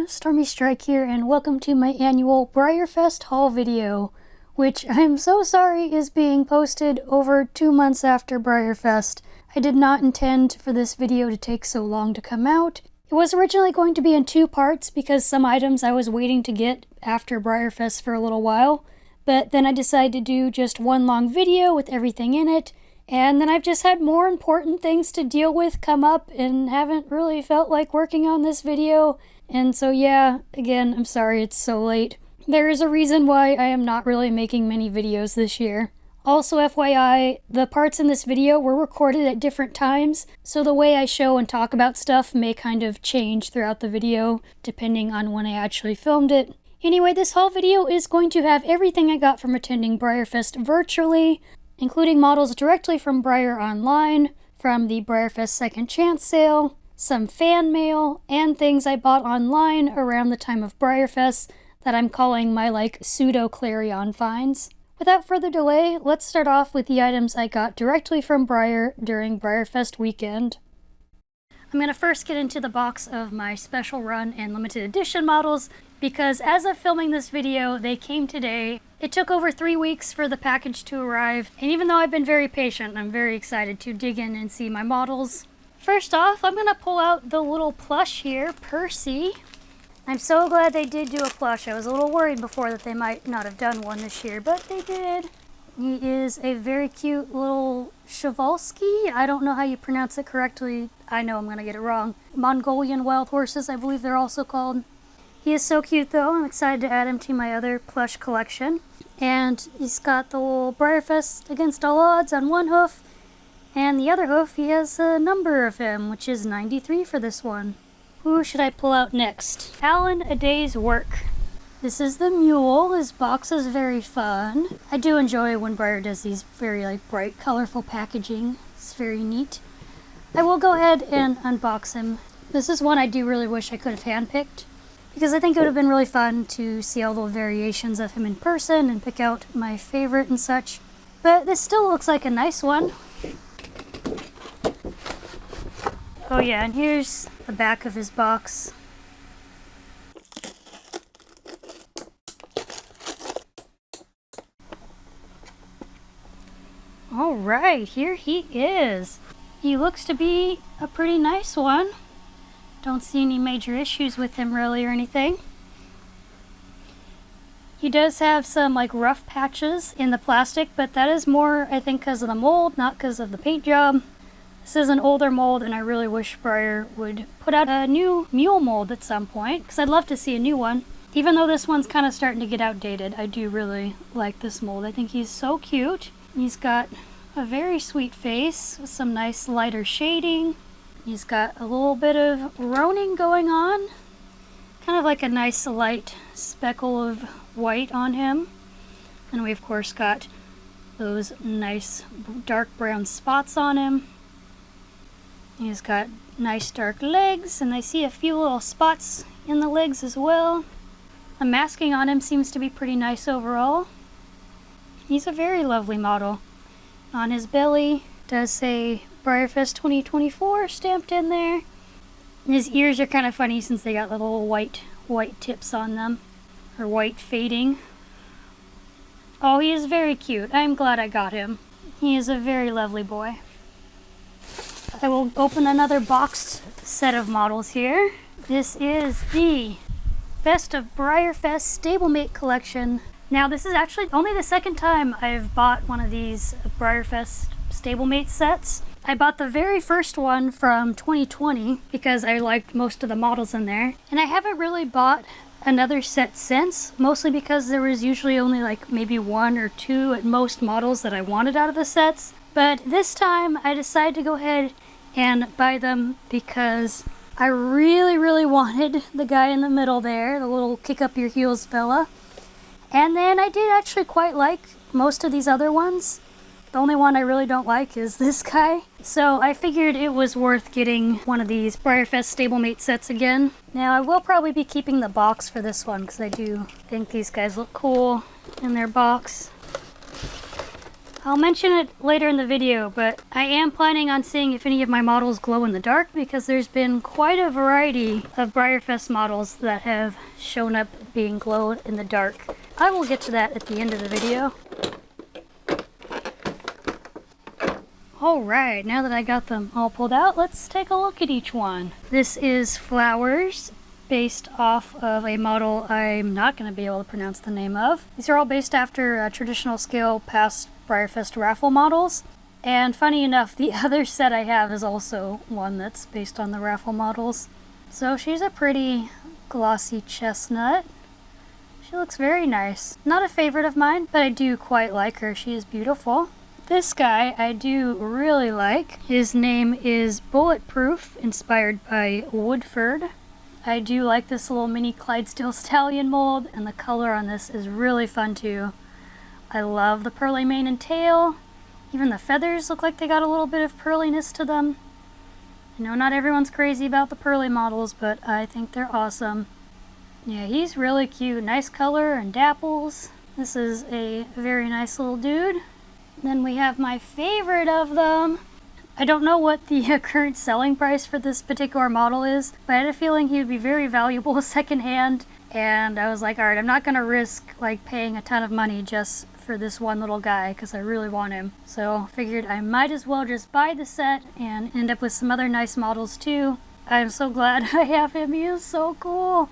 everyone, Stormy Strike here, and welcome to my annual BreyerFest haul video, which I'm so sorry is being posted over 2 months after BreyerFest. I did not intend for this video to take so long to come out. It was originally going to be in 2 parts because some items I was waiting to get after BreyerFest for a little while, but then I decided to do just one long video with everything in it, and then I've just had more important things to deal with come up and haven't really felt like working on this video. And so yeah, again, I'm sorry it's so late. There is a reason why I am not really making many videos this year. Also FYI, the parts in this video were recorded at different times, so the way I show and talk about stuff may kind of change throughout the video, depending on when I actually filmed it. Anyway, this haul video is going to have everything I got from attending BreyerFest virtually, including models directly from Breyer online, from the BreyerFest Second Chance sale, some fan mail, and things I bought online around the time of BreyerFest that I'm calling my pseudo Clarion finds. Without further delay, let's start off with the items I got directly from Breyer during BreyerFest weekend. I'm going to first get into the box of my special run and limited edition models, because as of filming this video, they came today. It took over 3 weeks for the package to arrive, and even though I've been very patient, I'm very excited to dig in and see my models. First off, I'm going to pull out the little plush here, Percy. I'm so glad they did do a plush. I was a little worried before that they might not have done one this year, but they did. He is a very cute little Przewalski. I don't know how you pronounce it correctly. I know I'm going to get it wrong. Mongolian wild horses, I believe they're also called. He is so cute though. I'm excited to add him to my other plush collection. And he's got the little BreyerFest Against All Odds on one hoof, and the other hoof he has a number of him, which is 93 for this one. Who should I pull out next? Alan, A Day's Work. This is the mule. His box is very fun. I do enjoy when Breyer does these very bright, colorful packaging. It's very neat. I will go ahead and unbox him. This is one I do really wish I could have handpicked, because I think it would have been really fun to see all the variations of him in person and pick out my favorite and such. But this still looks like a nice one. Oh yeah, and here's the back of his box. Alright, here he is. He looks to be a pretty nice one. Don't see any major issues with him really or anything. He does have some rough patches in the plastic, but that is more I think because of the mold, not because of the paint job. This is an older mold, and I really wish Breyer would put out a new mule mold at some point, because I'd love to see a new one. Even though this one's kind of starting to get outdated, I do really like this mold. I think he's so cute. He's got a very sweet face with some nice lighter shading. He's got a little bit of roning going on. Kind of like a nice light speckle of white on him. And we of course got those nice dark brown spots on him. He's got nice dark legs, and I see a few little spots in the legs as well. The masking on him seems to be pretty nice overall. He's a very lovely model. On his belly does say BreyerFest 2024 stamped in there. His ears are kind of funny since they got little white tips on them, or white fading. Oh, he is very cute. I'm glad I got him. He is a very lovely boy. I will open another boxed set of models here. This is the Best of BreyerFest Stablemate collection. Now this is actually only the second time I've bought one of these BreyerFest Stablemate sets. I bought the very first one from 2020 because I liked most of the models in there, and I haven't really bought another set since, mostly because there was usually only maybe 1 or 2 at most models that I wanted out of the sets. But this time I decided to go ahead and buy them because I really wanted the guy in the middle there, the little kick up your heels fella. And then I did actually quite like most of these other ones. The only one I really don't like is this guy. So I figured it was worth getting one of these BreyerFest Stablemate sets again. Now I will probably be keeping the box for this one because I do think these guys look cool in their box. I'll mention it later in the video, but I am planning on seeing if any of my models glow in the dark, because there's been quite a variety of BreyerFest models that have shown up being glowed in the dark. I will get to that at the end of the video. Alright, now that I got them all pulled out, let's take a look at each one. This is Flowers, based off of a model I'm not going to be able to pronounce the name of. These are all based after traditional scale past BreyerFest raffle models. And funny enough, the other set I have is also one that's based on the raffle models. So she's a pretty glossy chestnut. She looks very nice. Not a favorite of mine, but I do quite like her. She is beautiful. This guy I do really like. His name is Bulletproof, inspired by Woodford. I do like this little mini Clydesdale Stallion mold, and the color on this is really fun too. I love the pearly mane and tail. Even the feathers look like they got a little bit of pearliness to them. I know not everyone's crazy about the pearly models, but I think they're awesome. Yeah, he's really cute. Nice color and dapples. This is a very nice little dude. Then we have my favorite of them. I don't know what the current selling price for this particular model is, but I had a feeling he would be very valuable secondhand, and I was like, alright, I'm not going to risk like paying a ton of money just for this one little guy because I really want him. So I figured I might as well just buy the set and end up with some other nice models too. I'm so glad I have him. He is so cool.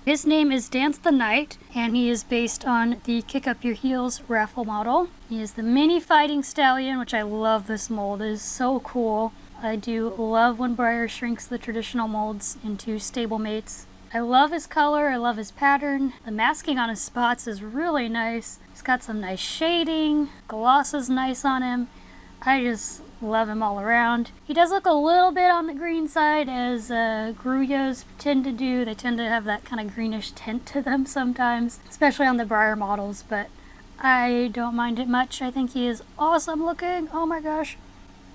His name is Dance the Night, and he is based on the Kick Up Your Heels raffle model. He is the mini fighting stallion, which I love this mold. It is so cool. I do love when Breyer shrinks the traditional molds into stablemates. I love his color, I love his pattern. The masking on his spots is really nice. He's got some nice shading. Gloss is nice on him. I just love him all around. He does look a little bit on the green side, as Gruyas tend to do. They tend to have that kind of greenish tint to them sometimes, especially on the Breyer models, but I don't mind it much. I think he is awesome looking. Oh my gosh.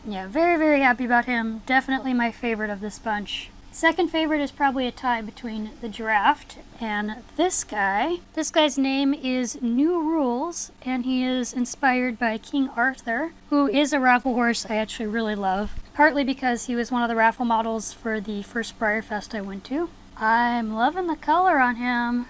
Yeah, very, very happy about him. Definitely my favorite of this bunch. Second favorite is probably a tie between the Giraffe and this guy. This guy's name is New Rules, and he is inspired by King Arthur, who is a raffle horse I actually really love, partly because he was one of the raffle models for the first BreyerFest I went to. I'm loving the color on him.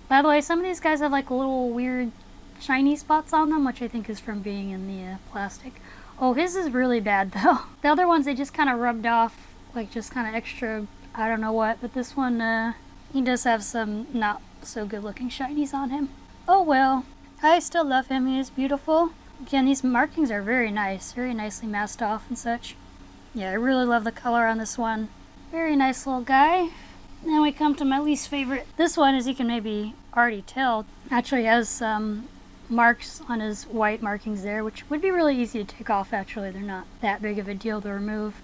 By the way, some of these guys have like little weird shiny spots on them, which I think is from being in the plastic. Oh, his is really bad though. The other ones, they just kind of rubbed off, like just kind of extra, I don't know what, but this one, he does have some not so good looking shinies on him. Oh well, I still love him. He is beautiful. Again, these markings are very nice, very nicely masked off and such. Yeah, I really love the color on this one. Very nice little guy. Then we come to my least favorite. This one, as you can maybe already tell, actually has some marks on his white markings there, which would be really easy to take off actually. They're not that big of a deal to remove.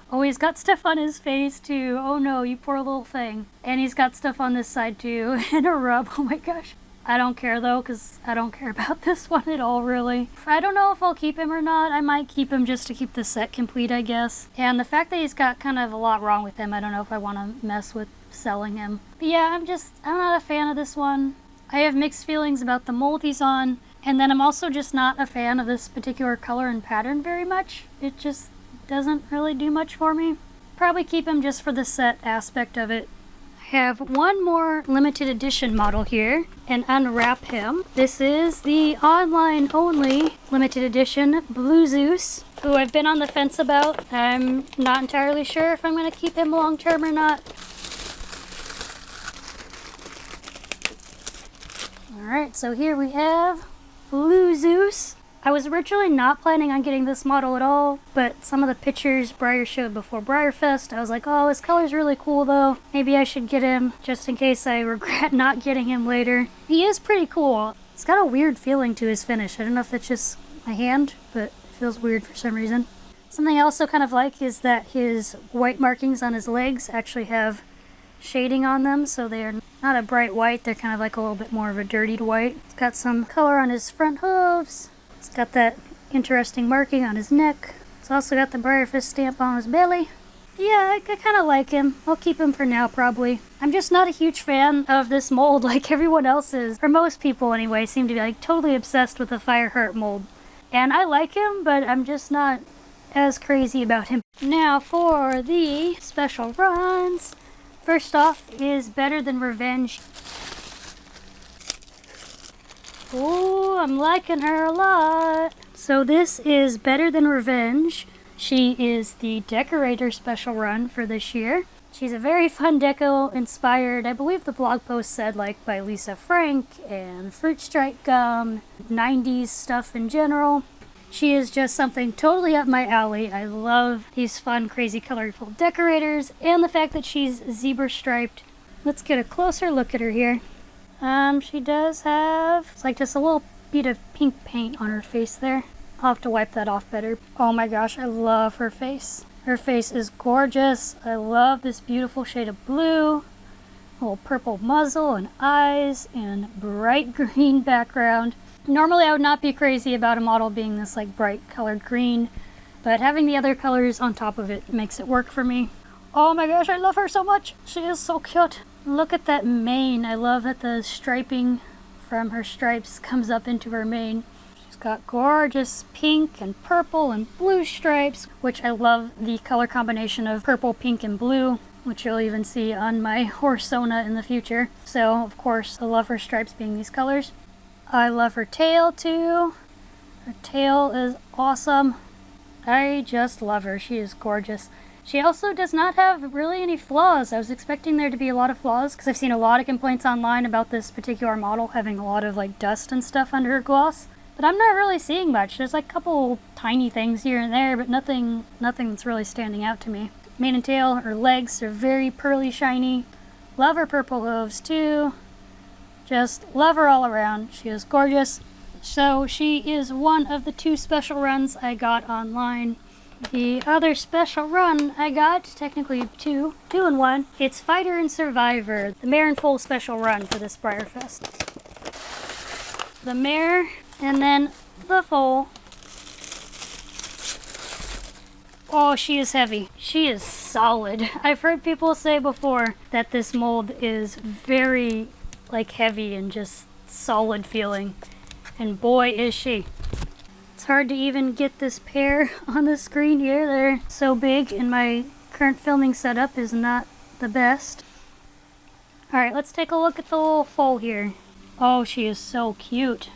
Oh, he's got stuff on his face too. Oh no, you poor little thing. And he's got stuff on this side too, and a rub. Oh my gosh. I don't care though, because I don't care about this one at all, really. I don't know if I'll keep him or not. I might keep him just to keep the set complete, I guess. And the fact that he's got kind of a lot wrong with him, I don't know if I want to mess with selling him. But yeah, I'm not a fan of this one. I have mixed feelings about the mold he's on, and then I'm also just not a fan of this particular color and pattern very much. It just doesn't really do much for me. Probably keep him just for the set aspect of it. I have one more limited edition model here and unwrap him. This is the online only limited edition Blue Zeus, who I've been on the fence about. I'm not entirely sure if I'm going to keep him long term or not. Alright, so here we have Blue Zeus. I was originally not planning on getting this model at all, but some of the pictures Breyer showed before BreyerFest, I was like, oh, his color's really cool though. Maybe I should get him just in case I regret not getting him later. He is pretty cool. He's got a weird feeling to his finish. I don't know if that's just my hand, but it feels weird for some reason. Something I also kind of like is that his white markings on his legs actually have shading on them, so they're not a bright white, they're kind of like a little bit more of a dirtied white. He's got some color on his front hooves. He's got that interesting marking on his neck. He's also got the BreyerFest stamp on his belly. Yeah, I kind of like him. I'll keep him for now, probably. I'm just not a huge fan of this mold like everyone else is. Or most people, anyway, seem to be like totally obsessed with the Fireheart mold. And I like him, but I'm just not as crazy about him. Now for the special runs. First off is Better Than Revenge. Oh, I'm liking her a lot. So this is Better Than Revenge. She is the decorator special run for this year. She's a very fun deco inspired, I believe the blog post said, like by Lisa Frank and Fruit Stripe gum, 90s stuff in general. She is just something totally up my alley. I love these fun, crazy, colorful decorators and the fact that she's zebra striped. Let's get a closer look at her here. She does have, it's like just a little bit of pink paint on her face there. I'll have to wipe that off better. Oh my gosh, I love her face. Her face is gorgeous. I love this beautiful shade of blue. A little purple muzzle and eyes and bright green background. Normally I would not be crazy about a model being this like bright colored green, but having the other colors on top of it makes it work for me. Oh my gosh, I love her so much. She is so cute. Look at that mane. I love that the striping from her stripes comes up into her mane. She's got gorgeous pink and purple and blue stripes, which I love the color combination of purple, pink, and blue, which you'll even see on my Horsona in the future. So, of course, I love her stripes being these colors. I love her tail, too. Her tail is awesome. I just love her. She is gorgeous. She also does not have really any flaws. I was expecting there to be a lot of flaws because I've seen a lot of complaints online about this particular model having a lot of like dust and stuff under her gloss. But I'm not really seeing much. There's like a couple tiny things here and there, but nothing that's really standing out to me. Mane and tail, her legs are very pearly shiny. Love her purple hooves too. Just love her all around. She is gorgeous. So she is one of the 2 special runs I got online. The other special run I got, technically 2 in 1, it's Fighter and Survivor, the mare and foal special run for this BreyerFest. The mare and then the foal. Oh, she is heavy. She is solid. I've heard people say before that this mold is very like heavy and just solid feeling, and boy is she. It's hard to even get this pair on the screen here. They're so big and my current filming setup is not the best. Alright, let's take a look at the little foal here. Oh, she is so cute.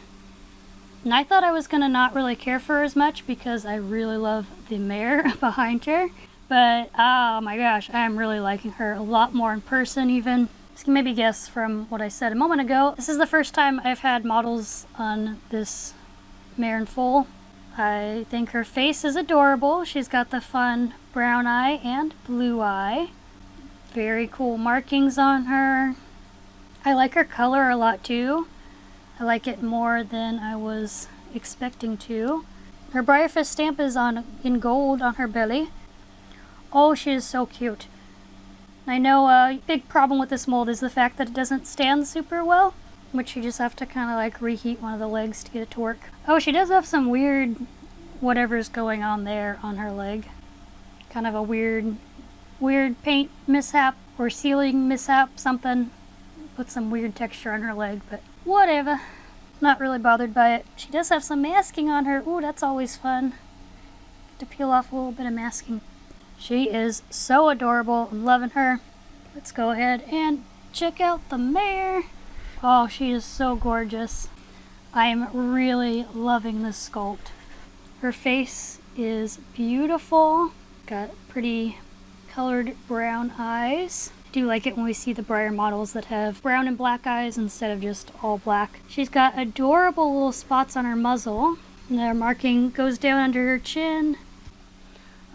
And I thought I was going to not really care for her as much because I really love the mare behind her. But, oh my gosh, I am really liking her a lot more in person even. As you can maybe guess from what I said a moment ago, this is the first time I've had models on this mare and foal. I think her face is adorable. She's got the fun brown eye and blue eye. Very cool markings on her. I like her color a lot too. I like it more than I was expecting to. Her BreyerFest stamp is in gold on her belly. Oh, she is so cute. I know a big problem with this mold is the fact that it doesn't stand super well, which you just have to kind of like reheat one of the legs to get it to work. Oh, she does have some weird whatever's going on there on her leg. Kind of a weird paint mishap or sealing mishap, something. Put some weird texture on her leg, but whatever. Not really bothered by it. She does have some masking on her. Ooh, that's always fun. To peel off a little bit of masking. She is so adorable. I'm loving her. Let's go ahead and check out the mare. Oh, she is so gorgeous. I am really loving this sculpt. Her face is beautiful. Got pretty colored brown eyes. I do like it when we see the Breyer models that have brown and black eyes instead of just all black. She's got adorable little spots on her muzzle. And their marking goes down under her chin.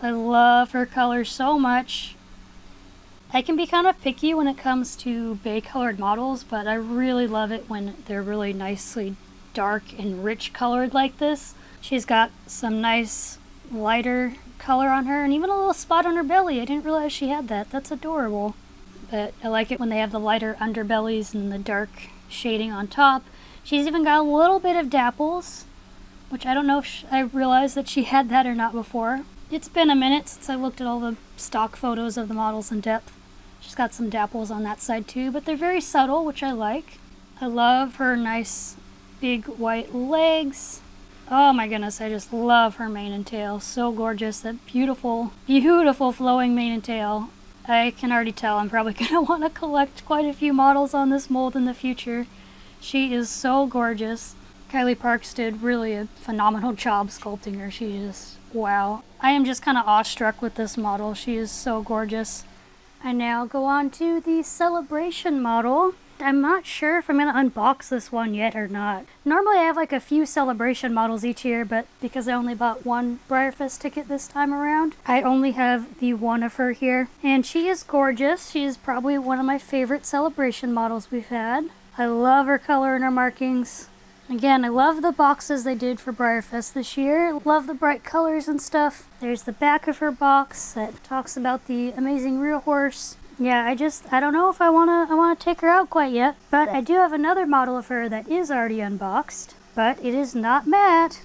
I love her color so much. I can be kind of picky when it comes to bay colored models, but I really love it when they're really nicely dark and rich colored like this. She's got some nice lighter color on her and even a little spot on her belly. I didn't realize she had that. That's adorable. But I like it when they have the lighter underbellies and the dark shading on top. She's even got a little bit of dapples, which I don't know if I realized that she had that or not before. It's been a minute since I looked at all the stock photos of the models in depth. She's got some dapples on that side too, but they're very subtle, which I like. I love her nice big white legs. Oh my goodness, I just love her mane and tail. So gorgeous. That beautiful, beautiful flowing mane and tail. I can already tell I'm probably going to want to collect quite a few models on this mold in the future. She is so gorgeous. Kylie Parks did really a phenomenal job sculpting her. She just, wow. I am just kind of awestruck with this model. She is so gorgeous. I now go on to the Celebration model. I'm not sure if I'm going to unbox this one yet or not. Normally I have like a few Celebration models each year, but because I only bought one BreyerFest ticket this time around, I only have the one of her here. And she is gorgeous. She is probably one of my favorite Celebration models we've had. I love her color and her markings. Again, I love the boxes they did for BreyerFest this year. Love the bright colors and stuff. There's the back of her box that talks about the amazing real horse. Yeah, I don't know if I wanna take her out quite yet, but I do have another model of her that is already unboxed, but it is not matte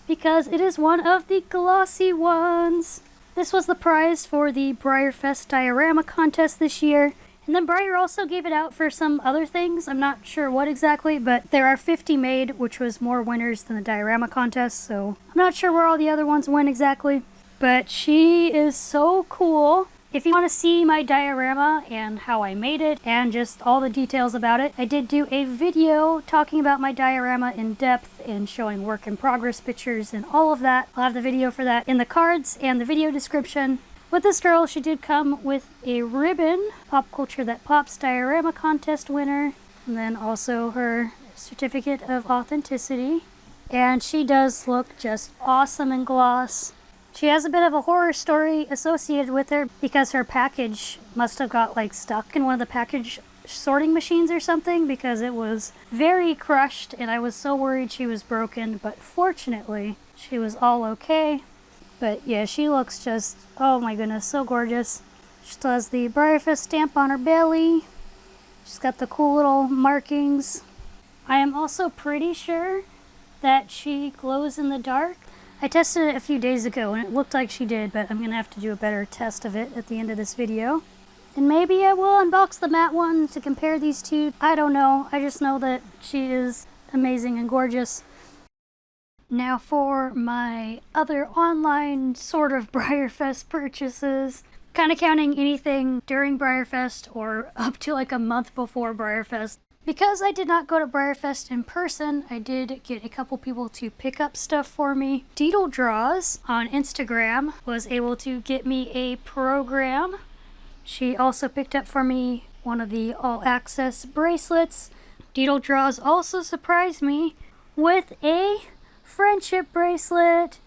because it is one of the glossy ones. This was the prize for the BreyerFest diorama contest this year, and then Breyer also gave it out for some other things. I'm not sure what exactly, but there are 50 made, which was more winners than the diorama contest, so I'm not sure where all the other ones went exactly, but she is so cool. If you want to see my diorama and how I made it and just all the details about it, I did do a video talking about my diorama in depth and showing work in progress pictures and all of that. I'll have the video for that in the cards and the video description. With this girl, she did come with a ribbon, Pop Culture That Pops diorama contest winner, and then also her certificate of authenticity. And she does look just awesome in gloss. She has a bit of a horror story associated with her because her package must have got like stuck in one of the package sorting machines or something because it was very crushed and I was so worried she was broken, but fortunately she was all okay. But yeah, she looks just, oh my goodness, so gorgeous. She still has the BreyerFest stamp on her belly. She's got the cool little markings. I am also pretty sure that she glows in the dark. I tested it a few days ago and it looked like she did, but I'm going to have to do a better test of it at the end of this video. And maybe I will unbox the matte one to compare these two. I don't know. I just know that she is amazing and gorgeous. Now for my other online sort of BreyerFest purchases. Kind of counting anything during BreyerFest or up to like a month before BreyerFest. Because I did not go to BreyerFest in person, I did get a couple people to pick up stuff for me. Deedle Draws on Instagram was able to get me a program. She also picked up for me one of the all-access bracelets. Deedle Draws also surprised me with a friendship bracelet.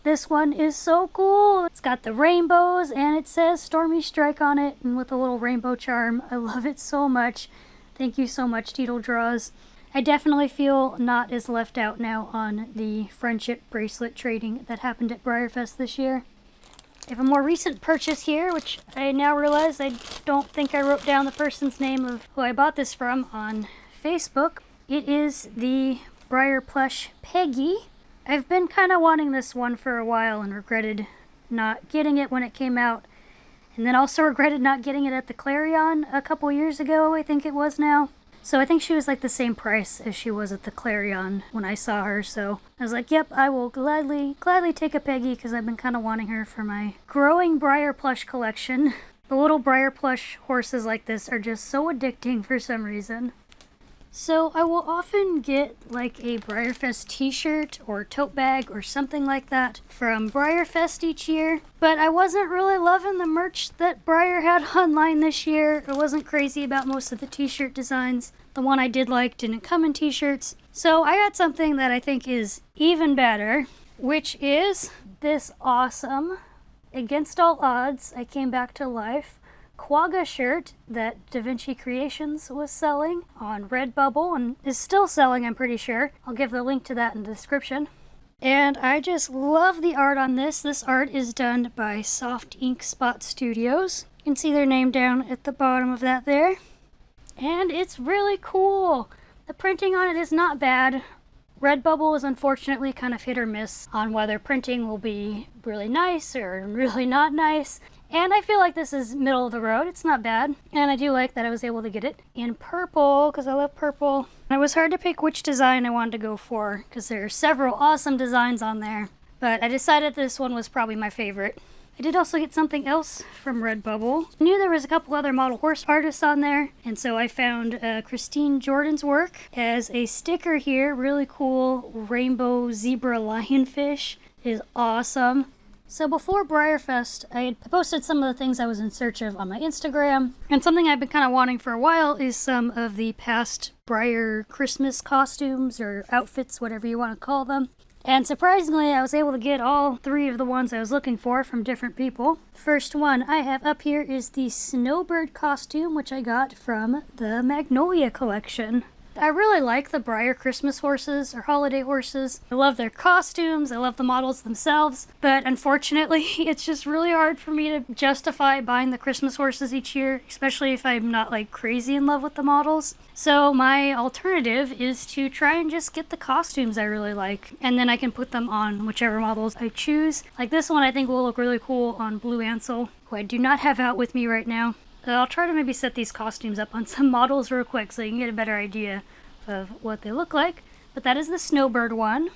This one is so cool. It's got the rainbows and it says Stormy Strike on it and with a little rainbow charm. I love it so much. Thank you so much, Deedle Draws. I definitely feel not as left out now on the friendship bracelet trading that happened at BreyerFest this year. I have a more recent purchase here, which I now realize I don't think I wrote down the person's name of who I bought this from on Facebook. It is the Breyer plush Peggy. I've been kind of wanting this one for a while and regretted not getting it when it came out. And then also regretted not getting it at the Clarion a couple years ago, I think it was now. So I think she was like the same price as she was at the Clarion when I saw her. So I was like, yep, I will gladly take a Peggy because I've been kind of wanting her for my growing Breyer plush collection. The little Breyer plush horses like this are just so addicting for some reason. So I will often get like a BreyerFest t-shirt or tote bag or something like that from BreyerFest each year, but I wasn't really loving the merch that Breyer had online this year. I wasn't crazy about most of the t-shirt designs. The one I did like didn't come in t-shirts. So I got something that I think is even better, which is this awesome Against All Odds, I Came Back to Life Quagga shirt that Da Vinci Creations was selling on Redbubble and is still selling, I'm pretty sure. I'll give the link to that in the description. And I just love the art on this. This art is done by Soft Ink Spot Studios. You can see their name down at the bottom of that there. And it's really cool. The printing on it is not bad. Redbubble is unfortunately kind of hit or miss on whether printing will be really nice or really not nice. And I feel like this is middle of the road. It's not bad. And I do like that I was able to get it in purple because I love purple. It was hard to pick which design I wanted to go for because there are several awesome designs on there. But I decided this one was probably my favorite. I did also get something else from Redbubble. I knew there was a couple other model horse artists on there, and so I found Christine Jordan's work as a sticker here. Really cool rainbow zebra lionfish. It is awesome. So before BreyerFest, I had posted some of the things I was in search of on my Instagram, and something I've been kind of wanting for a while is some of the past Breyer Christmas costumes or outfits, whatever you want to call them. And surprisingly, I was able to get all 3 of the ones I was looking for from different people. First one I have up here is the Snowbird costume, which I got from the Magnolia collection. I really like the Breyer Christmas horses or holiday horses. I love their costumes, I love the models themselves, but unfortunately it's just really hard for me to justify buying the Christmas horses each year, especially if I'm not like crazy in love with the models. So my alternative is to try and just get the costumes I really like, and then I can put them on whichever models I choose. Like this one I think will look really cool on Blue Ansel, who I do not have out with me right now. I'll try to maybe set these costumes up on some models real quick so you can get a better idea of what they look like. But that is the Snowbird one.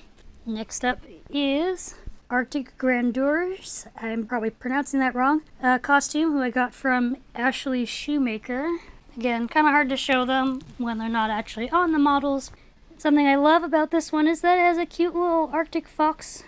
Next up is Arctic Grandeurs, I'm probably pronouncing that wrong, costume who I got from Ashley Shoemaker. Again, kind of hard to show them when they're not actually on the models. Something I love about this one is that it has a cute little Arctic fox.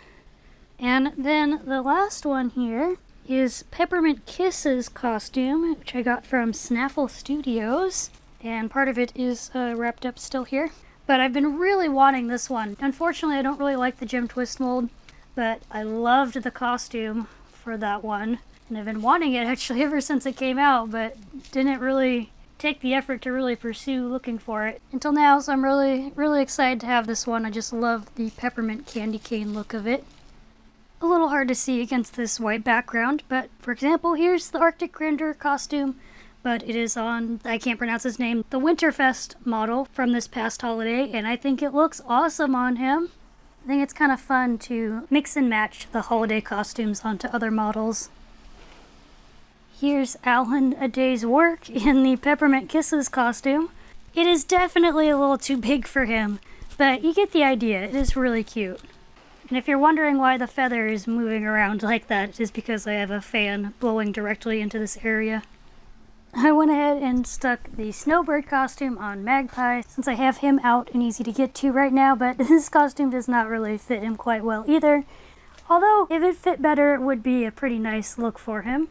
And then the last one here is Peppermint Kisses costume, which I got from Snaffle Studios, and part of it is wrapped up still here. But I've been really wanting this one. Unfortunately, I don't really like the gem twist mold, but I loved the costume for that one, and I've been wanting it actually ever since it came out, but didn't really take the effort to really pursue looking for it until now, so I'm really excited to have this one. I just love the peppermint candy cane look of it. A little hard to see against this white background, but for example, here's the Arctic Grandeur costume, but it is on, I can't pronounce his name, the Winterfest model from this past holiday, and I think it looks awesome on him. I think it's kind of fun to mix and match the holiday costumes onto other models. Here's Alan a day's work in the Peppermint Kisses costume. It is definitely a little too big for him, but you get the idea. It is really cute. And if you're wondering why the feather is moving around like that, it is because I have a fan blowing directly into this area. I went ahead and stuck the Snowbird costume on Magpie, since I have him out and easy to get to right now, but this costume does not really fit him quite well either. Although, if it fit better, it would be a pretty nice look for him.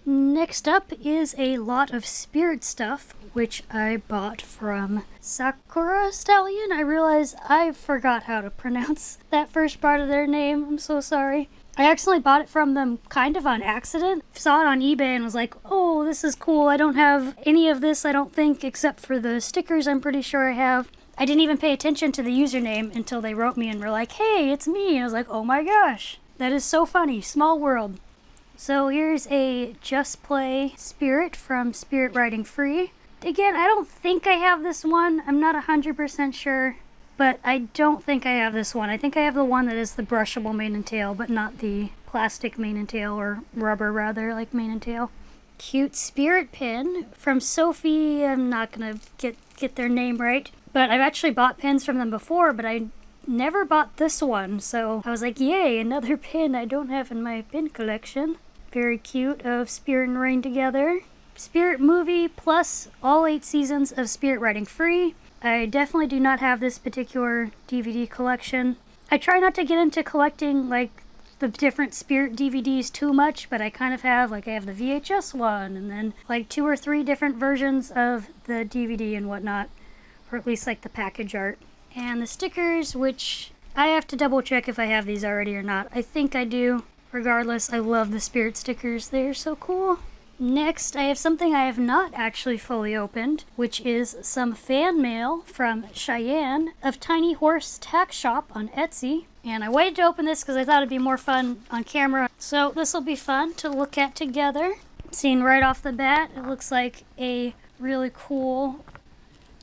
Next up is a lot of spirit stuff, which I bought from Sakura Stallion. I realize I forgot how to pronounce that first part of their name. I'm so sorry. I accidentally bought it from them kind of on accident. Saw it on eBay and was like, oh, this is cool. I don't have any of this, I don't think, except for the stickers I'm pretty sure I have. I didn't even pay attention to the username until they wrote me and were like, hey, it's me. And I was like, oh my gosh, that is so funny. Small world. So here's a Just Play Spirit from Spirit Riding Free. Again, I don't think I have this one. I'm not 100% sure, but I don't think I have this one. I think I have the one that is the brushable mane and tail, but not the plastic mane and tail, or rubber rather, like mane and tail. Cute Spirit Pin from Sophie. I'm not gonna get their name right, but I've actually bought pins from them before, but I never bought this one, so I was like, yay, another pin I don't have in my pin collection. Very cute, of Spirit and Rain together. Spirit Movie plus all 8 seasons of Spirit Riding Free. I definitely do not have this particular DVD collection. I try not to get into collecting like the different Spirit DVDs too much, but I kind of have, like I have the VHS one, and then like 2 or 3 different versions of the DVD and whatnot, or at least like the package art. And the stickers, which I have to double check if I have these already or not. I think I do. Regardless, I love the Spirit stickers. They're so cool. Next, I have something I have not actually fully opened, which is some fan mail from Cheyenne of Tiny Horse Tack Shop on Etsy. And I waited to open this because I thought it'd be more fun on camera. So this will be fun to look at together. Seen right off the bat, it looks like a really cool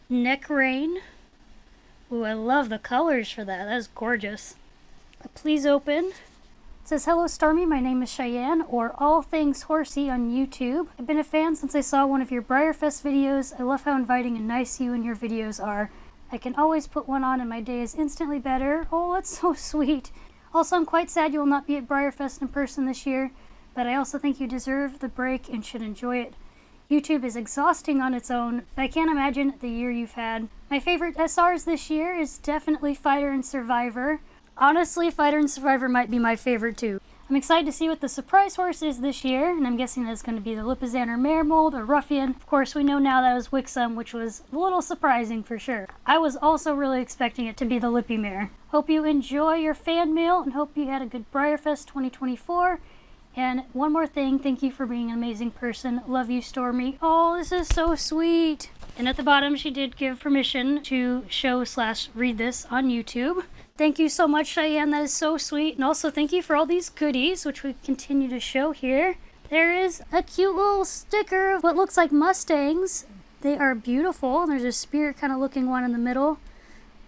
neck rein Ooh, I love the colors for that. That is gorgeous. Please open. It says, hello Stormy, my name is Cheyenne, or All Things Horsey on YouTube. I've been a fan since I saw one of your BreyerFest videos. I love how inviting and nice you and your videos are. I can always put one on and my day is instantly better. Oh, that's so sweet. Also, I'm quite sad you will not be at BreyerFest in person this year, but I also think you deserve the break and should enjoy it. YouTube is exhausting on its own, but I can't imagine the year you've had. My favorite SRs this year is definitely Fighter and Survivor. Honestly, Fighter and Survivor might be my favorite too. I'm excited to see what the surprise horse is this year, and I'm guessing that's going to be the Lipizzan Mare Mold or Ruffian. Of course, we know now that was Wixom, which was a little surprising for sure. I was also really expecting it to be the Lippy Mare. Hope you enjoy your fan mail and hope you had a good BreyerFest 2024. And one more thing, thank you for being an amazing person. Love you, Stormy. Oh, this is so sweet. And at the bottom, she did give permission to show/read this on YouTube. Thank you so much, Cheyenne. That is so sweet. And also thank you for all these goodies, which we continue to show here. There is a cute little sticker of what looks like Mustangs. They are beautiful. There's a spirit kind of looking one in the middle.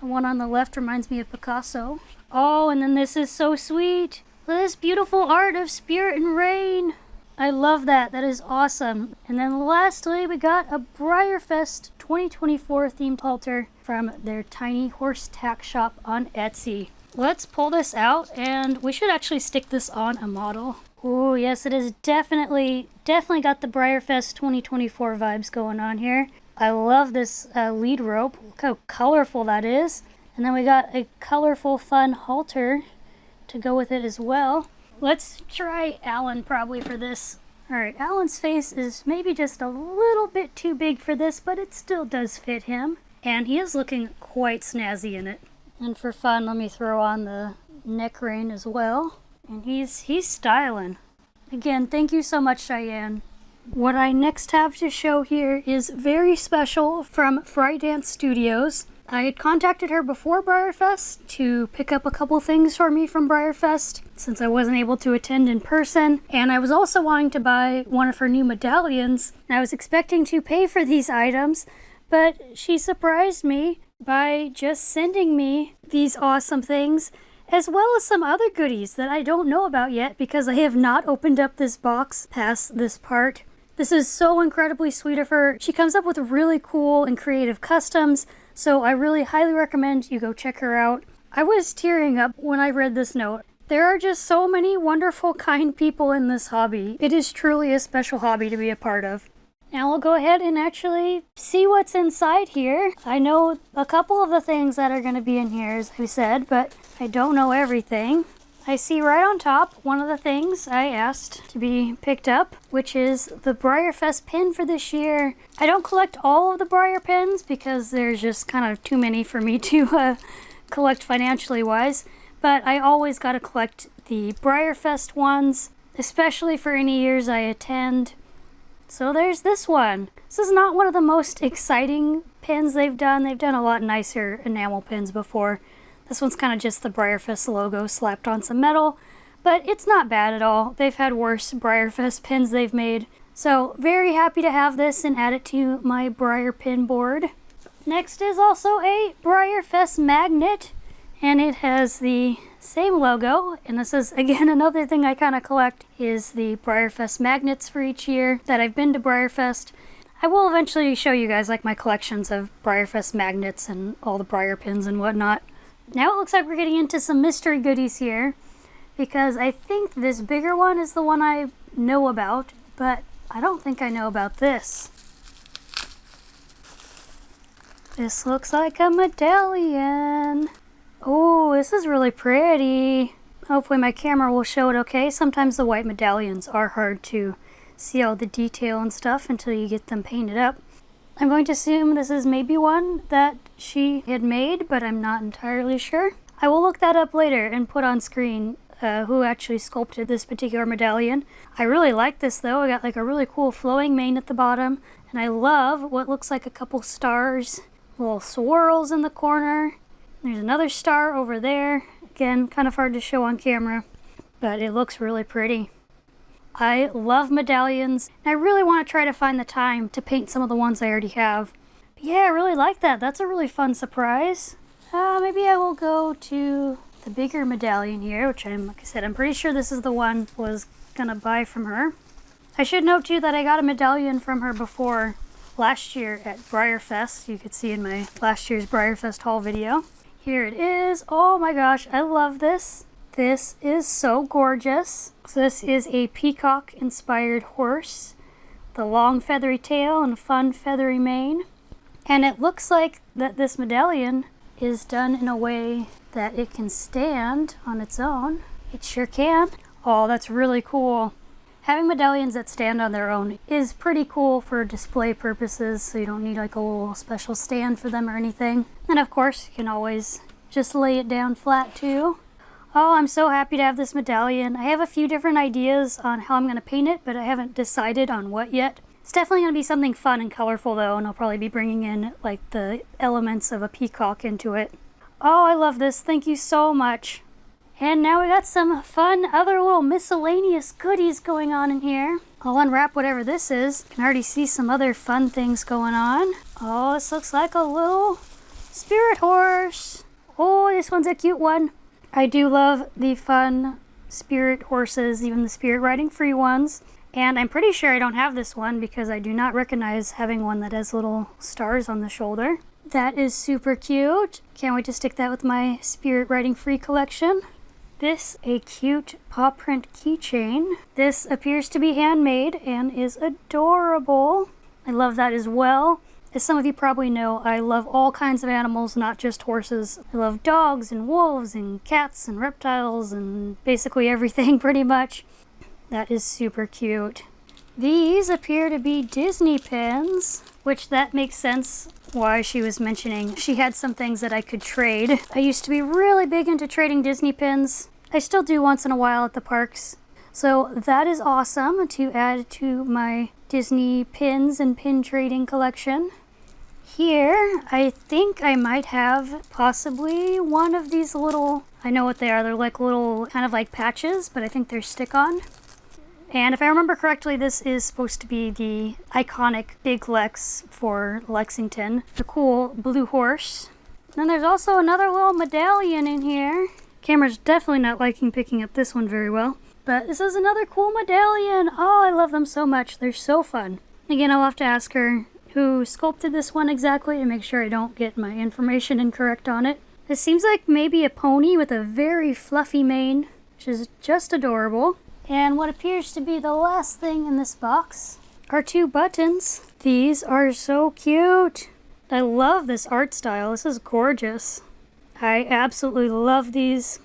The one on the left reminds me of Picasso. Oh, and then this is so sweet. This beautiful art of Spirit and Rain. I love that. That is awesome. And then lastly, we got a BreyerFest 2024 themed halter from their Tiny Horse Tack Shop on Etsy. Let's pull this out, and we should actually stick this on a model. Oh, yes, it is definitely got the BreyerFest 2024 vibes going on here. I love this lead rope. Look how colorful that is. And then we got a colorful, fun halter to go with it as well. Let's try Alan probably for this. Alright, Alan's face is maybe just a little bit too big for this, but it still does fit him. And he is looking quite snazzy in it. And for fun, let me throw on the neck rein as well. And he's styling. Again, thank you so much, Cheyenne. What I next have to show here is very special from Fright Dance Studios. I had contacted her before BreyerFest to pick up a couple things for me from BreyerFest since I wasn't able to attend in person, and I was also wanting to buy one of her new medallions. I was expecting to pay for these items, but she surprised me by just sending me these awesome things, as well as some other goodies that I don't know about yet because I have not opened up this box past this part. This is so incredibly sweet of her. She comes up with really cool and creative customs, so I really highly recommend you go check her out. I was tearing up when I read this note. There are just so many wonderful, kind people in this hobby. It is truly a special hobby to be a part of. Now we'll go ahead and actually see what's inside here. I know a couple of the things that are going to be in here, as I said, but I don't know everything. I see right on top one of the things I asked to be picked up, which is the BreyerFest pin for this year. I don't collect all of the Breyer pins because there's just kind of too many for me to collect financially wise, but I always got to collect the BreyerFest ones, especially for any years I attend. So there's this one. This is not one of the most exciting pins they've done. They've done a lot nicer enamel pins before. This one's kind of just the BreyerFest logo slapped on some metal, but it's not bad at all. They've had worse BreyerFest pins they've made. So very happy to have this and add it to my Breyer pin board. Next is also a BreyerFest magnet, and it has the same logo. And this is, again, another thing I kind of collect is the BreyerFest magnets for each year that I've been to BreyerFest. I will eventually show you guys like my collections of BreyerFest magnets and all the Breyer pins and whatnot. Now it looks like we're getting into some mystery goodies here, because I think this bigger one is the one I know about, but I don't think I know about this. This looks like a medallion. Oh, this is really pretty. Hopefully my camera will show it okay. Sometimes the white medallions are hard to see all the detail and stuff until you get them painted up. I'm going to assume this is maybe one that she had made, but I'm not entirely sure. I will look that up later and put on screen who actually sculpted this particular medallion. I really like this though. I got like a really cool flowing mane at the bottom, and I love what looks like a couple stars, little swirls in the corner. There's another star over there. Again, kind of hard to show on camera, but it looks really pretty. I love medallions, and I really want to try to find the time to paint some of the ones I already have. But yeah, I really like that. That's a really fun surprise. Maybe I will go to the bigger medallion here, which like I said, I'm pretty sure this is the one I was gonna buy from her. I should note too that I got a medallion from her before last year at BreyerFest. You could see in my last year's BreyerFest haul video. Here it is. Oh my gosh, I love this. This is so gorgeous. So this is a peacock-inspired horse, the long feathery tail and fun feathery mane. And it looks like that this medallion is done in a way that it can stand on its own. It sure can. Oh, that's really cool. Having medallions that stand on their own is pretty cool for display purposes, so you don't need like a little special stand for them or anything. And of course, you can always just lay it down flat too. Oh, I'm so happy to have this medallion. I have a few different ideas on how I'm going to paint it, but I haven't decided on what yet. It's definitely going to be something fun and colorful though, and I'll probably be bringing in like the elements of a peacock into it. Oh, I love this. Thank you so much. And now we got some fun other little miscellaneous goodies going on in here. I'll unwrap whatever this is. You can already see some other fun things going on. Oh, this looks like a little spirit horse. Oh, this one's a cute one. I do love the fun spirit horses, even the spirit riding free ones. And I'm pretty sure I don't have this one because I do not recognize having one that has little stars on the shoulder. That is super cute. Can't wait to stick that with my spirit riding free collection. This, a cute paw print keychain. This appears to be handmade and is adorable. I love that as well. As some of you probably know, I love all kinds of animals, not just horses. I love dogs and wolves and cats and reptiles and basically everything pretty much. That is super cute. These appear to be Disney pins, which that makes sense why she was mentioning she had some things that I could trade. I used to be really big into trading Disney pins. I still do once in a while at the parks. So that is awesome to add to my Disney pins and pin trading collection. Here, I think I might have possibly one of these little, I know what they are, they're like little kind of like patches, but I think they're stick-on. And if I remember correctly, this is supposed to be the iconic Big Lex for Lexington, the cool blue horse. Then there's also another little medallion in here. Camera's definitely not liking picking up this one very well. But this is another cool medallion. Oh, I love them so much. They're so fun. Again, I'll have to ask her who sculpted this one exactly to make sure I don't get my information incorrect on it. This seems like maybe a pony with a very fluffy mane, which is just adorable. And what appears to be the last thing in this box are two buttons. These are so cute. I love this art style. This is gorgeous. I absolutely love these.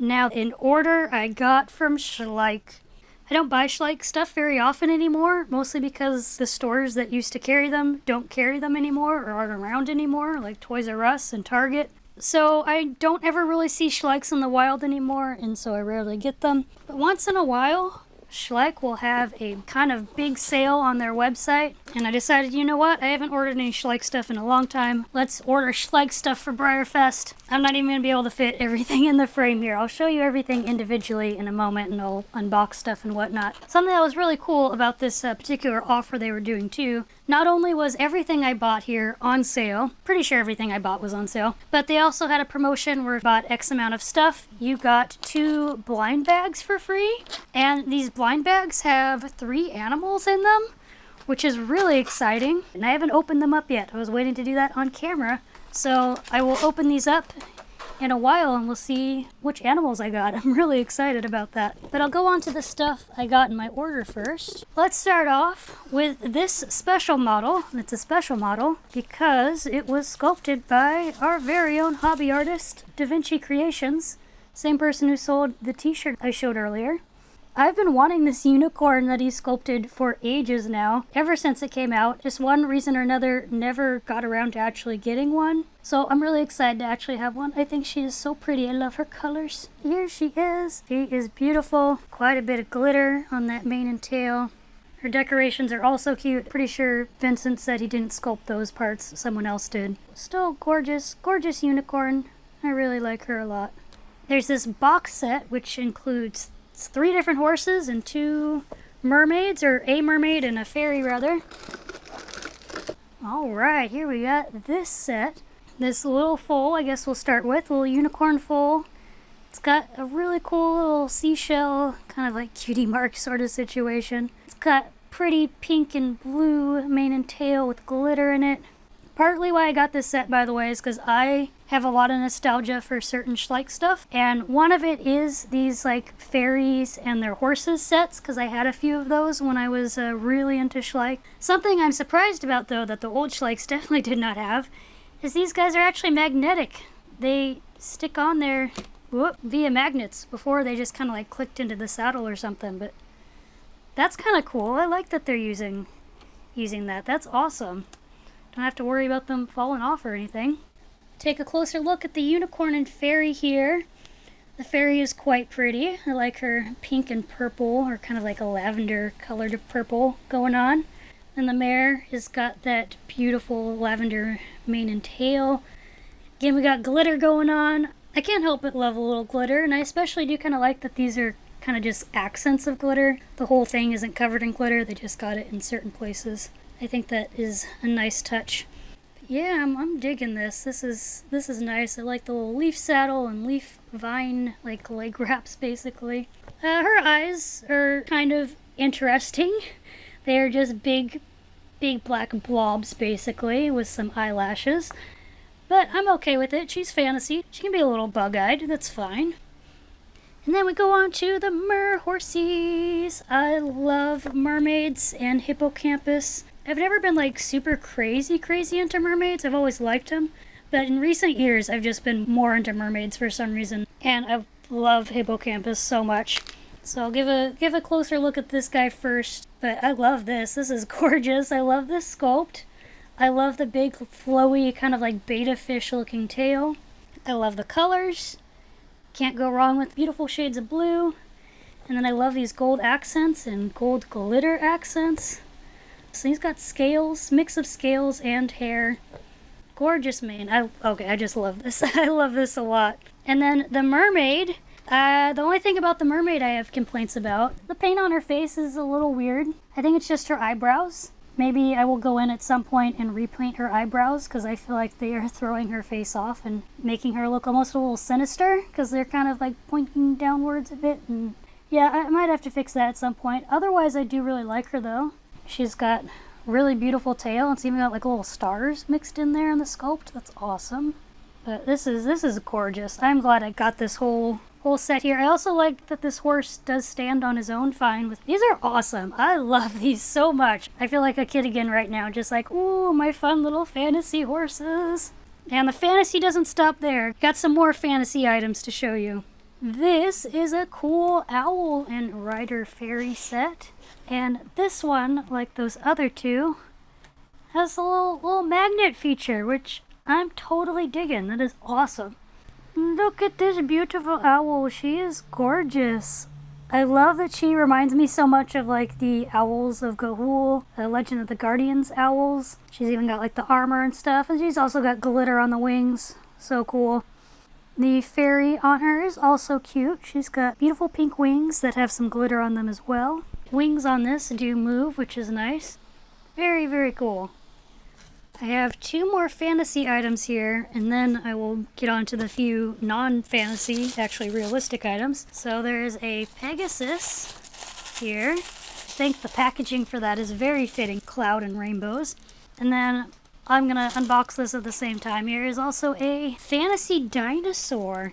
Now, in order I got from Schleich. I don't buy Schleich stuff very often anymore, mostly because the stores that used to carry them don't carry them anymore or aren't around anymore, like Toys R Us and Target. So I don't ever really see Schleichs in the wild anymore, and so I rarely get them. But once in a while, Schleich will have a kind of big sale on their website, and I decided, you know what, I haven't ordered any Schleich stuff in a long time. Let's order Schleich stuff for BreyerFest. I'm not even going to be able to fit everything in the frame here. I'll show you everything individually in a moment, and I'll unbox stuff and whatnot. Something that was really cool about this particular offer they were doing too, not only was everything I bought here on sale, pretty sure everything I bought was on sale, but they also had a promotion where if you bought X amount of stuff, you got 2 blind bags for free. And these blind bags have 3 animals in them, which is really exciting. And I haven't opened them up yet. I was waiting to do that on camera. So I will open these up in a while and we'll see which animals I got. I'm really excited about that. But I'll go on to the stuff I got in my order first. Let's start off with this special model. It's a special model because it was sculpted by our very own hobby artist, Da Vinci Creations. Same person who sold the t-shirt I showed earlier. I've been wanting this unicorn that he sculpted for ages now, ever since it came out. Just one reason or another, never got around to actually getting one. So I'm really excited to actually have one. I think she is so pretty. I love her colors. Here she is. She is beautiful. Quite a bit of glitter on that mane and tail. Her decorations are also cute. Pretty sure Vincent said he didn't sculpt those parts. Someone else did. Still gorgeous, gorgeous unicorn. I really like her a lot. There's this box set, which includes 3 different horses and 2 mermaids, or a mermaid and a fairy rather. Alright, here we got this set. This little foal, I guess we'll start with, a little unicorn foal. It's got a really cool little seashell, kind of like cutie mark sort of situation. It's got pretty pink and blue mane and tail with glitter in it. Partly why I got this set, by the way, is because I have a lot of nostalgia for certain Schleich stuff, and one of it is these like fairies and their horses sets, because I had a few of those when I was really into Schleich. Something I'm surprised about, though, that the old Schleichs definitely did not have, is these guys are actually magnetic. They stick on there via magnets. Before they just kind of like clicked into the saddle or something, but that's kind of cool. I like that they're using that. That's awesome. Don't have to worry about them falling off or anything. Take a closer look at the unicorn and fairy here. The fairy is quite pretty. I like her pink and purple, or kind of like a lavender colored purple going on. And the mare has got that beautiful lavender mane and tail. Again, we got glitter going on. I can't help but love a little glitter, and I especially do kind of like that these are kind of just accents of glitter. The whole thing isn't covered in glitter, they just got it in certain places. I think that is a nice touch. But yeah, I'm digging this. This is nice. I like the little leaf saddle and leaf vine, like leg wraps basically. Her eyes are kind of interesting. They are just big black blobs basically with some eyelashes. But I'm okay with it. She's fantasy. She can be a little bug-eyed. That's fine. And then we go on to the mer horsies. I love mermaids and hippocampus. I've never been like super crazy into mermaids. I've always liked them. But in recent years, I've just been more into mermaids for some reason. And I love hippocampus so much. So I'll give a closer look at this guy first. But I love this. This is gorgeous. I love this sculpt. I love the big, flowy, kind of like beta fish looking tail. I love the colors. Can't go wrong with beautiful shades of blue. And then I love these gold accents and gold glitter accents. So he's got scales, mix of scales and hair. Gorgeous mane. I just love this. I love this a lot. And then the mermaid. The only thing about the mermaid I have complaints about, the paint on her face is a little weird. I think it's just her eyebrows. Maybe I will go in at some point and repaint her eyebrows, because I feel like they are throwing her face off and making her look almost a little sinister, because they're kind of like pointing downwards a bit. And yeah, I might have to fix that at some point. Otherwise, I do really like her though. She's got really beautiful tail. It's even got like little stars mixed in there in the sculpt. That's awesome. But this is gorgeous. I'm glad I got this whole set here. I also like that this horse does stand on his own fine. These are awesome. I love these so much. I feel like a kid again right now, just like, ooh, my fun little fantasy horses. And the fantasy doesn't stop there. Got some more fantasy items to show you. This is a cool owl and rider fairy set. And this one, like those other two, has a little magnet feature, which I'm totally digging. That is awesome. Look at this beautiful owl. She is gorgeous. I love that she reminds me so much of like the owls of Ga'Hoole, the Legend of the Guardians owls. She's even got like the armor and stuff, and she's also got glitter on the wings. So cool. The fairy on her is also cute. She's got beautiful pink wings that have some glitter on them as well. Wings on this do move, which is nice. Very, very cool. I have two more fantasy items here, and then I will get on to the few non-fantasy, actually realistic items. So there's a Pegasus here. I think the packaging for that is very fitting, cloud and rainbows. And then I'm gonna unbox this at the same time. Here is also a fantasy dinosaur.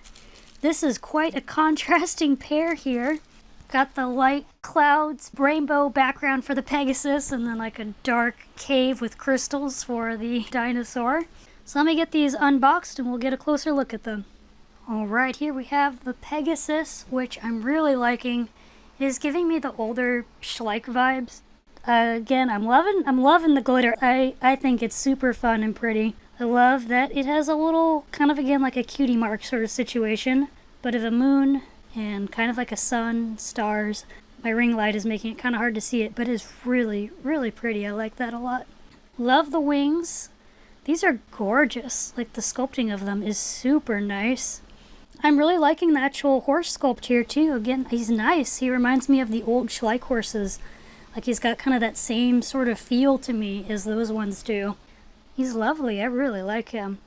This is quite a contrasting pair here. Got the light clouds, rainbow background for the Pegasus, and then like a dark cave with crystals for the dinosaur. So let me get these unboxed and we'll get a closer look at them. Alright, here we have the Pegasus, which I'm really liking. It is giving me the older Schleich vibes. Again, I'm loving the glitter. I think it's super fun and pretty. I love that it has a little, kind of again like a cutie mark sort of situation, but of a moon and kind of like a sun, stars. My ring light is making it kind of hard to see it, but it's really, really pretty. I like that a lot. Love the wings. These are gorgeous. Like the sculpting of them is super nice. I'm really liking the actual horse sculpt here too. Again, he's nice. He reminds me of the old Schleich horses. Like he's got kind of that same sort of feel to me as those ones do. He's lovely. I really like him.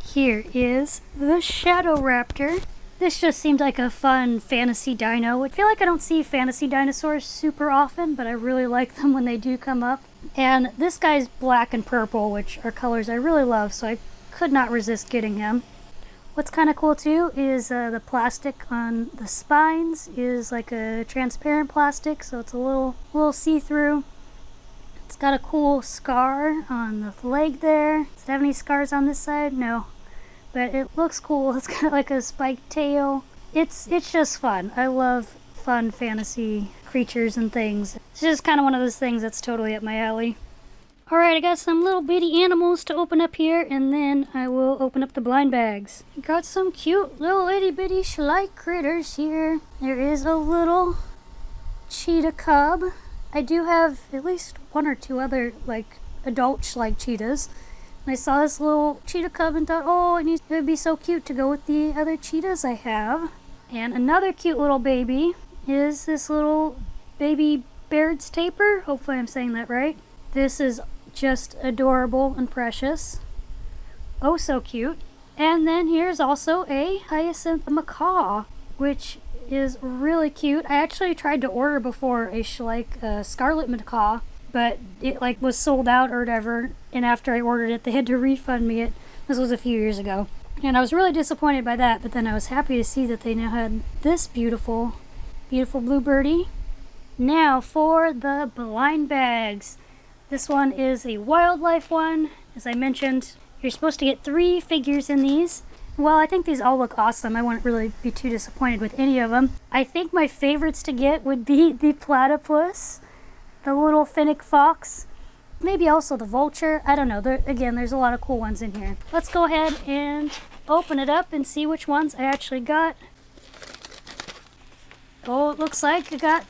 Here is the Shadow Raptor. This just seemed like a fun fantasy dino. I feel like I don't see fantasy dinosaurs super often, but I really like them when they do come up. And this guy's black and purple, which are colors I really love, so I could not resist getting him. What's kind of cool too is the plastic on the spines is like a transparent plastic, so it's a little see-through. It's got a cool scar on the leg there. Does it have any scars on this side? No. But it looks cool. It's got like a spiked tail. It's just fun. I love fun fantasy creatures and things. It's just kind of one of those things that's totally up my alley. Alright, I got some little bitty animals to open up here, and then I will open up the blind bags. I got some cute little itty bitty Schleich critters here. There is a little cheetah cub. I do have at least one or two other like adult Schleich cheetahs. I saw this little cheetah cub and thought, oh, it would be so cute to go with the other cheetahs I have. And another cute little baby is this little baby Baird's tapir. Hopefully I'm saying that right. This is just adorable and precious. Oh, so cute. And then here's also a hyacinth macaw, which is really cute. I actually tried to order before a Schleich scarlet macaw, but it like was sold out or whatever, and after I ordered it they had to refund me it. This was a few years ago, and I was really disappointed by that, but then I was happy to see that they now had this beautiful blue birdie. Now for the blind bags. This one is a wildlife one. As I mentioned, you're supposed to get 3 figures in these. Well, I think these all look awesome. I wouldn't really be too disappointed with any of them. I think my favorites to get would be the platypus, the little fennec fox, maybe also the vulture. I don't know. Again, there's a lot of cool ones in here. Let's go ahead and open it up and see which ones I actually got. Oh, it looks like I got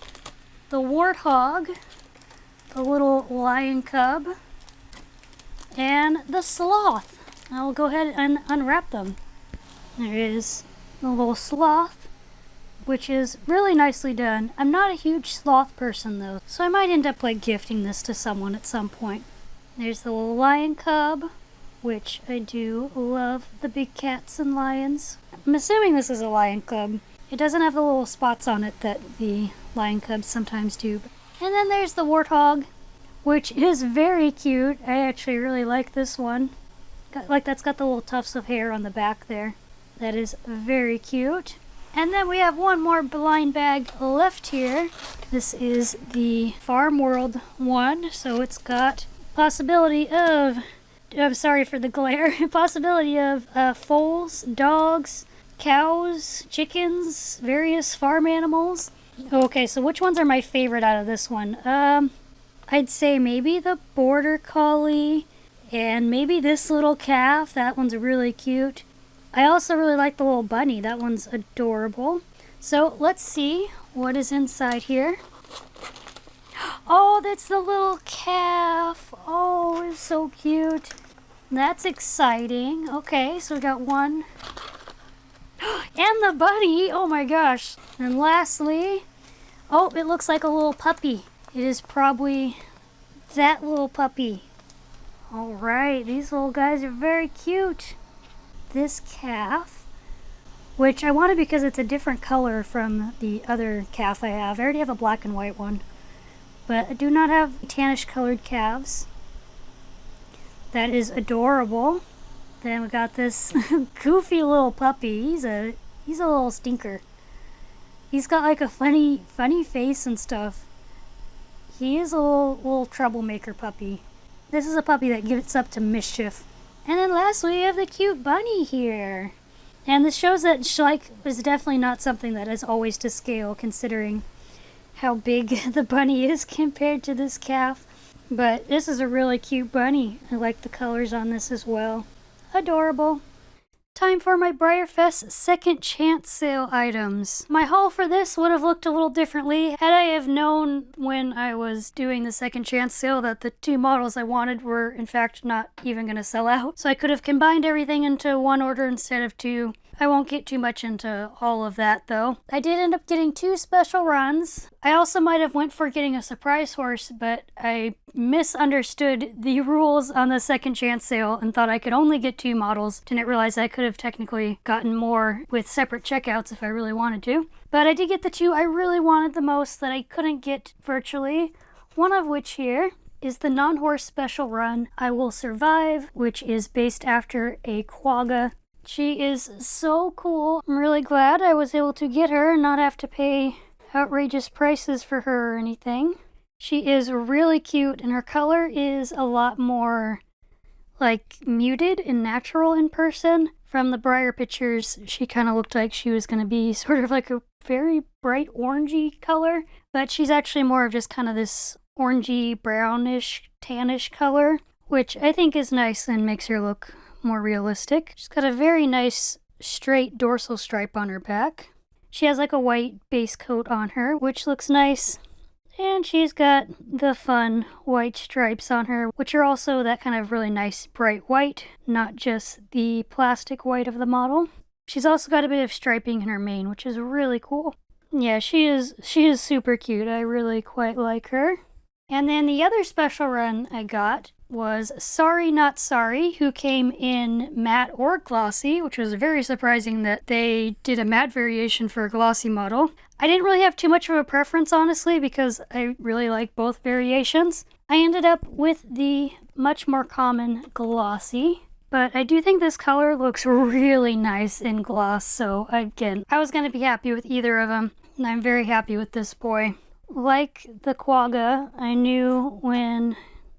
the warthog, the little lion cub, and the sloth. I'll go ahead and unwrap them. There is the little sloth, which is really nicely done. I'm not a huge sloth person though, so I might end up like gifting this to someone at some point. There's the little lion cub, which I do love the big cats and lions. I'm assuming this is a lion cub. It doesn't have the little spots on it that the lion cubs sometimes do. And then there's the warthog, which is very cute. I actually really like this one. That's got the little tufts of hair on the back there. That is very cute. And then we have one more blind bag left here. This is the Farm World one, so it's got possibility of, I'm sorry for the glare, possibility of foals, dogs, cows, chickens, various farm animals. Okay, so which ones are my favorite out of this one? I'd say maybe the border collie and maybe this little calf. That one's really cute. I also really like the little bunny. That one's adorable. So let's see what is inside here. Oh, that's the little calf. Oh, it's so cute. That's exciting. Okay, so we got one. And the bunny. Oh my gosh. And lastly, oh, it looks like a little puppy. It is probably that little puppy. All right, these little guys are very cute. This calf, which I wanted because it's a different color from the other calf I have. I already have a black and white one, but I do not have tannish colored calves. That is adorable. Then we got this goofy little puppy. He's a little stinker. He's got like a funny face and stuff. He is a little troublemaker puppy. This is a puppy that gets up to mischief. And then lastly, we have the cute bunny here. And this shows that Schleich is definitely not something that is always to scale, considering how big the bunny is compared to this calf. But this is a really cute bunny. I like the colors on this as well. Adorable. Time for my BreyerFest second chance sale items. My haul for this would have looked a little differently had I have known when I was doing the second chance sale that the 2 models I wanted were in fact not even going to sell out. So I could have combined everything into one order instead of 2. I won't get too much into all of that though. I did end up getting 2 special runs. I also might have went for getting a surprise horse, but I misunderstood the rules on the second chance sale and thought I could only get 2 models. Didn't realize I could have technically gotten more with separate checkouts if I really wanted to. But I did get the 2 I really wanted the most that I couldn't get virtually. One of which here is the non-horse special run, I Will Survive, which is based after a quagga. She is so cool. I'm really glad I was able to get her and not have to pay outrageous prices for her or anything. She is really cute and her color is a lot more like muted and natural in person. From the Breyer pictures, she kind of looked like she was going to be sort of like a very bright orangey color, but she's actually more of just kind of this orangey, brownish, tannish color, which I think is nice and makes her look more realistic. She's got a very nice straight dorsal stripe on her back. She has like a white base coat on her, which looks nice. And she's got the fun white stripes on her, which are also that kind of really nice bright white, not just the plastic white of the model. She's also got a bit of striping in her mane, which is really cool. Yeah, she is super cute. I really quite like her. And then the other special run I got was Sorry Not Sorry, who came in matte or glossy, which was very surprising that they did a matte variation for a glossy model. I didn't really have too much of a preference, honestly, because I really like both variations. I ended up with the much more common glossy, but I do think this color looks really nice in gloss, so again, I was going to be happy with either of them, and I'm very happy with this boy. Like the quagga, I knew when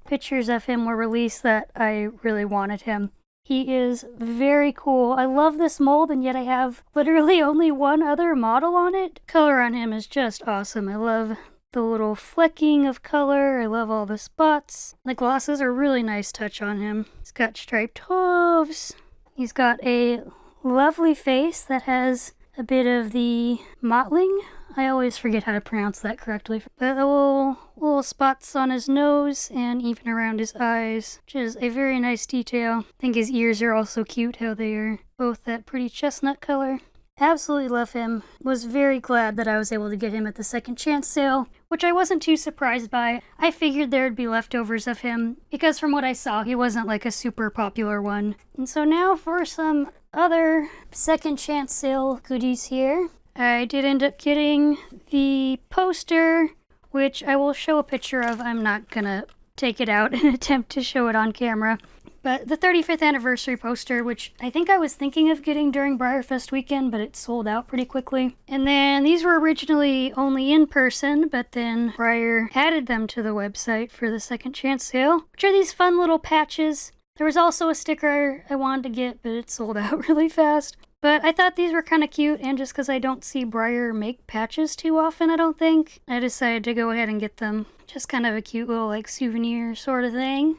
pictures of him were released that I really wanted him. He is very cool. I love this mold, and yet I have literally only one other model on it. Color on him is just awesome. I love the little flecking of color. I love all the spots. The glosses are a really nice touch on him. He's got striped hooves. He's got a lovely face that has a bit of the mottling. I always forget how to pronounce that correctly. But the little spots on his nose and even around his eyes, which is a very nice detail. I think his ears are also cute, how they are both that pretty chestnut color. Absolutely love him. Was very glad that I was able to get him at the second chance sale, which I wasn't too surprised by. I figured there'd be leftovers of him, because from what I saw, he wasn't like a super popular one. And so now for some other second chance sale goodies here. I did end up getting the poster, which I will show a picture of. I'm not gonna take it out and attempt to show it on camera. But the 35th anniversary poster, which I think I was thinking of getting during BreyerFest weekend, but it sold out pretty quickly. And then these were originally only in person, but then Breyer added them to the website for the second chance sale, which are these fun little patches. There was also a sticker I wanted to get, but it sold out really fast. But I thought these were kind of cute, and just because I don't see Breyer make patches too often, I don't think, I decided to go ahead and get them. Just kind of a cute little like souvenir sort of thing.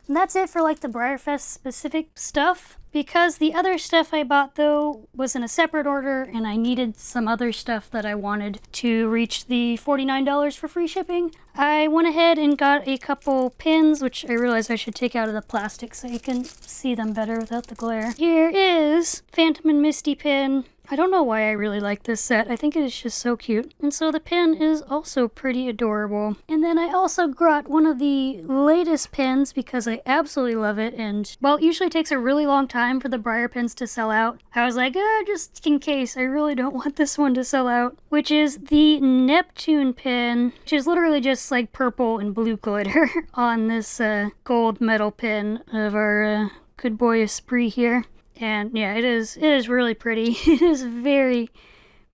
And that's it for like the BreyerFest specific stuff. Because the other stuff I bought though was in a separate order and I needed some other stuff that I wanted to reach the $49 for free shipping, I went ahead and got a couple pins, which I realized I should take out of the plastic so you can see them better without the glare. Here is Phantom and Misty pin. I don't know why I really like this set. I think it is just so cute. And so the pin is also pretty adorable. And then I also got one of the latest pins because I absolutely love it. And while it usually takes a really long time for the Breyer pins to sell out, I was like, just in case, I really don't want this one to sell out. Which is the Neptune pin, which is literally just like purple and blue glitter on this gold metal pin of our good boy Esprit here. And yeah, it is really pretty. It is very,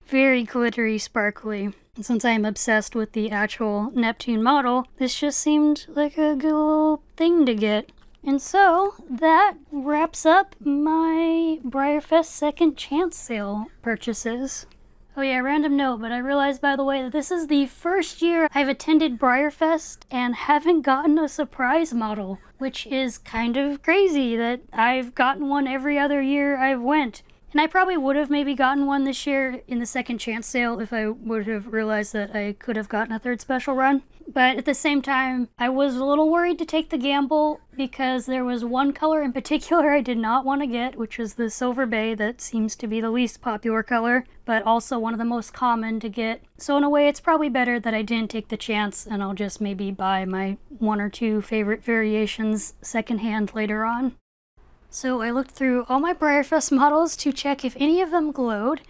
very glittery, sparkly. And since I am obsessed with the actual Neptune model, this just seemed like a good little thing to get. And so that wraps up my BreyerFest second chance sale purchases. Oh yeah, random note, but I realized, by the way, that this is the first year I've attended BreyerFest and haven't gotten a surprise model, which is kind of crazy that I've gotten one every other year I've went. And I probably would have maybe gotten one this year in the second chance sale if I would have realized that I could have gotten a third special run. But at the same time, I was a little worried to take the gamble because there was one color in particular I did not want to get, which was the Silver Bay that seems to be the least popular color, but also one of the most common to get. So in a way, it's probably better that I didn't take the chance and I'll just maybe buy my 1 or 2 favorite variations secondhand later on. So I looked through all my BreyerFest models to check if any of them glowed,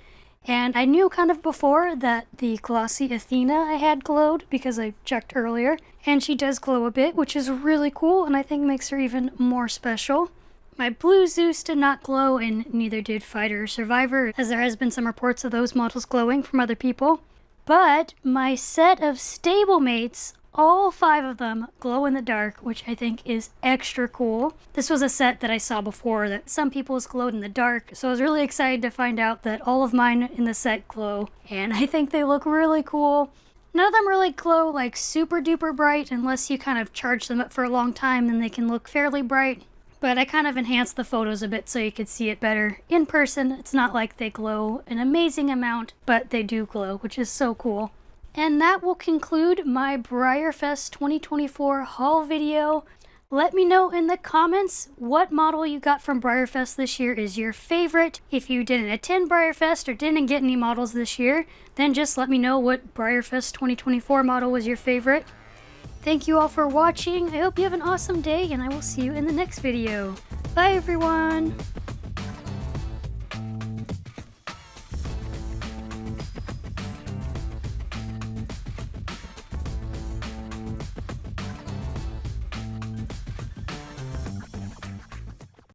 and I knew kind of before that the Glossy Athena I had glowed because I checked earlier, and she does glow a bit, which is really cool and I think makes her even more special. My blue Zeus did not glow, and neither did Fighter or Survivor, as there has been some reports of those models glowing from other people. But my set of stablemates, all 5 of them glow in the dark, which I think is extra cool. This was a set that I saw before that some people's glowed in the dark, so I was really excited to find out that all of mine in the set glow, and I think they look really cool. None of them really glow like super duper bright unless you kind of charge them up for a long time, then they can look fairly bright. But I kind of enhanced the photos a bit so you could see it better in person. It's not like they glow an amazing amount, but they do glow, which is so cool. And that will conclude my BreyerFest 2024 haul video. Let me know in the comments what model you got from BreyerFest this year is your favorite. If you didn't attend BreyerFest or didn't get any models this year, then just let me know what BreyerFest 2024 model was your favorite. Thank you all for watching. I hope you have an awesome day, and I will see you in the next video. Bye everyone!